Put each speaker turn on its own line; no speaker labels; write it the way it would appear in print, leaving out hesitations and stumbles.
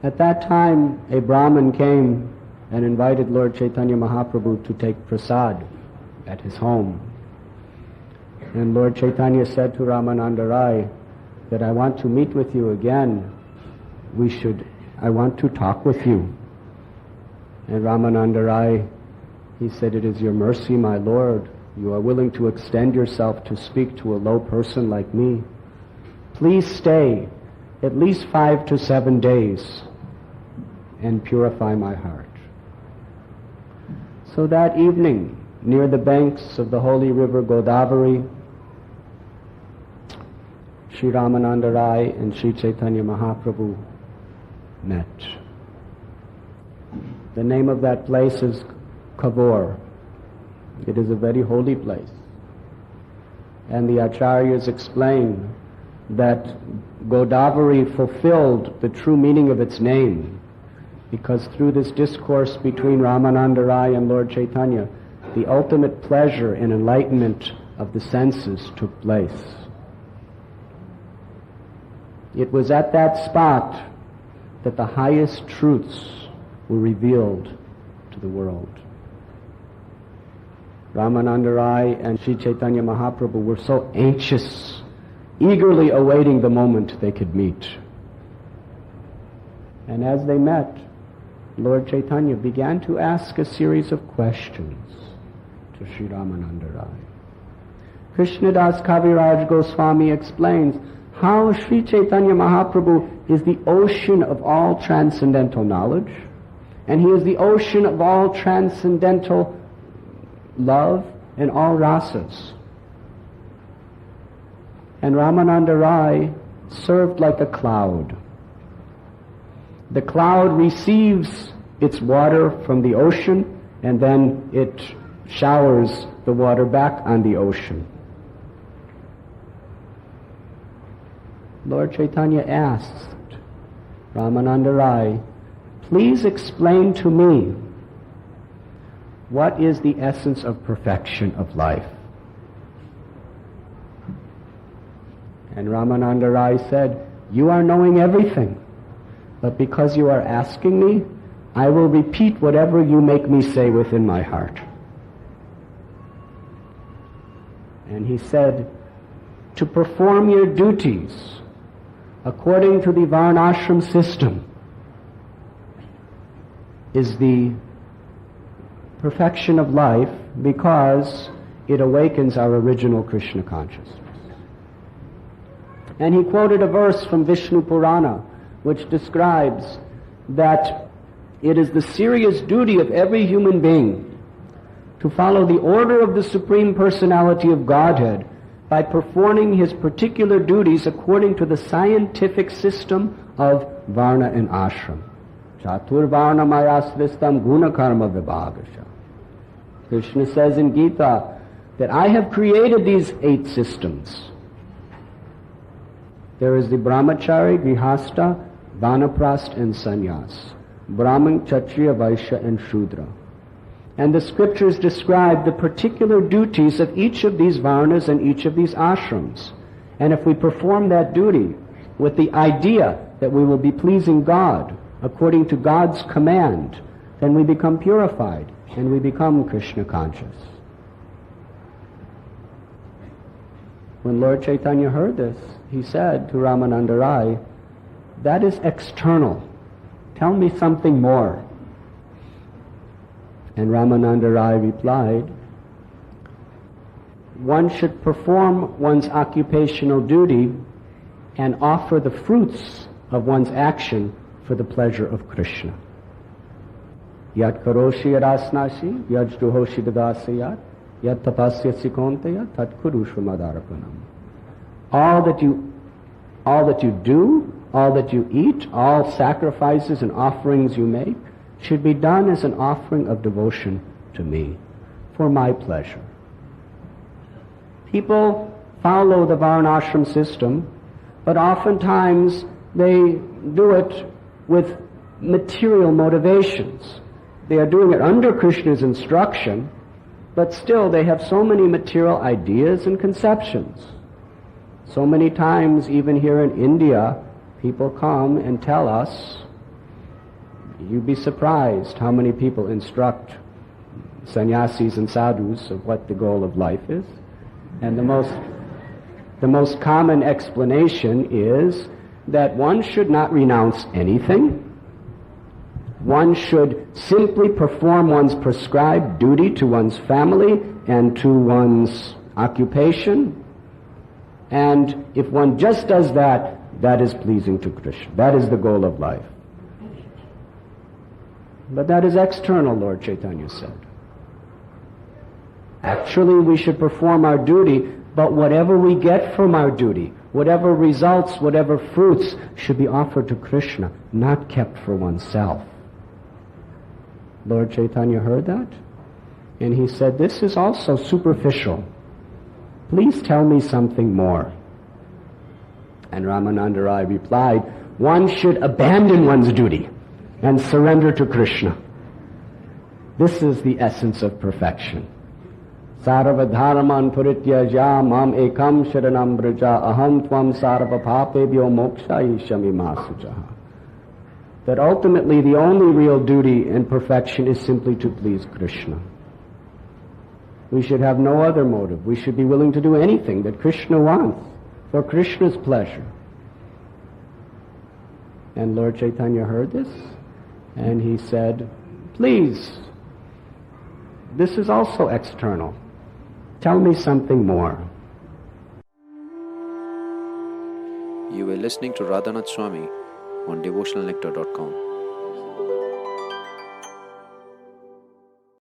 At that time, a Brahmin came and invited Lord Chaitanya Mahaprabhu to take prasad at his home. And Lord Chaitanya said to Ramananda Rai that I want to meet with you again. I want to talk with you. And Ramananda Rai, he said, it is your mercy, my Lord. You are willing to extend yourself to speak to a low person like me. Please stay at least 5 to 7 days and purify my heart. So that evening, near the banks of the holy river Godavari, Shri Ramananda Rai and Shri Chaitanya Mahaprabhu met. The name of that place is Kavor. It is a very holy place. And the Acharyas explain that Godavari fulfilled the true meaning of its name, because through this discourse between Ramananda Rai and Lord Chaitanya, the ultimate pleasure and enlightenment of the senses took place. It was at that spot that the highest truths were revealed to the world. Ramananda Rai and Sri Chaitanya Mahaprabhu were so anxious, eagerly awaiting the moment they could meet. And as they met, Lord Chaitanya began to ask a series of questions to Sri Ramananda Rai. Krishnadas Kaviraj Goswami explains how Sri Chaitanya Mahaprabhu is the ocean of all transcendental knowledge, and he is the ocean of all transcendental love and all rasas. And Ramananda Rai served like a cloud. The cloud receives its water from the ocean, and then it showers the water back on the ocean. Lord Chaitanya asked Ramananda Rai, please explain to me what is the essence of perfection of life. And Ramananda Rai said, you are knowing everything, but because you are asking me, I will repeat whatever you make me say within my heart. And he said, to perform your duties according to the Varnashram system is the perfection of life, because it awakens our original Krishna consciousness. And he quoted a verse from Vishnu Purana which describes that it is the serious duty of every human being to follow the order of the Supreme Personality of Godhead by performing his particular duties according to the scientific system of Varna and Ashram. Chatur Varna Mayasristam Guna Karma Vibhagasha. Krishna says in Gita that I have created these 8 systems. There is the Brahmachari, Grihastha, Vanaprast, and Sannyas. Brahman, Kshatriya, Vaishya, and Shudra. And the scriptures describe the particular duties of each of these varnas and each of these ashrams. And if we perform that duty with the idea that we will be pleasing God according to God's command, then we become purified and we become Krishna conscious. When Lord Chaitanya heard this, he said to Ramananda Rai, that is external. Tell me something more. And Ramananda Rai replied, one should perform one's occupational duty and offer the fruits of one's action for the pleasure of Krishna. Yat karoshi yadasnashi, yad juhoshi dadasayat, yat tapasyasi kontaya, tat kurushvamadarapanam. All that you do, all that you eat, all sacrifices and offerings you make, should be done as an offering of devotion to me, for my pleasure. People follow the Varnashram system, but oftentimes they do it with material motivations. They are doing it under Krishna's instruction, but still they have so many material ideas and conceptions. So many times, even here in India, people come and tell us you'd be surprised how many people instruct sanyasis and sadhus of what the goal of life is. And the most common explanation is that one should not renounce anything. One should simply perform one's prescribed duty to one's family and to one's occupation. And if one just does that, that is pleasing to Krishna. That is the goal of life. But that is external, Lord Chaitanya said. Actually, we should perform our duty, but whatever we get from our duty, whatever results, whatever fruits, should be offered to Krishna, not kept for oneself. Lord Chaitanya heard that, and he said, this is also superficial. Please tell me something more. And Ramananda Rai replied, one should abandon one's duty and surrender to Krishna. This is the essence of perfection. Sarva dharman purityaja mam ekam sharanam braja aham tvam sarva papebhyo mokshayishami masujaha. That ultimately the only real duty and perfection is simply to please Krishna. We should have no other motive. We should be willing to do anything that Krishna wants for Krishna's pleasure. And Lord Chaitanya heard this, and he said, please, this is also external. Tell me something more.
You were listening to Radhanath Swami on devotionalnectar.com.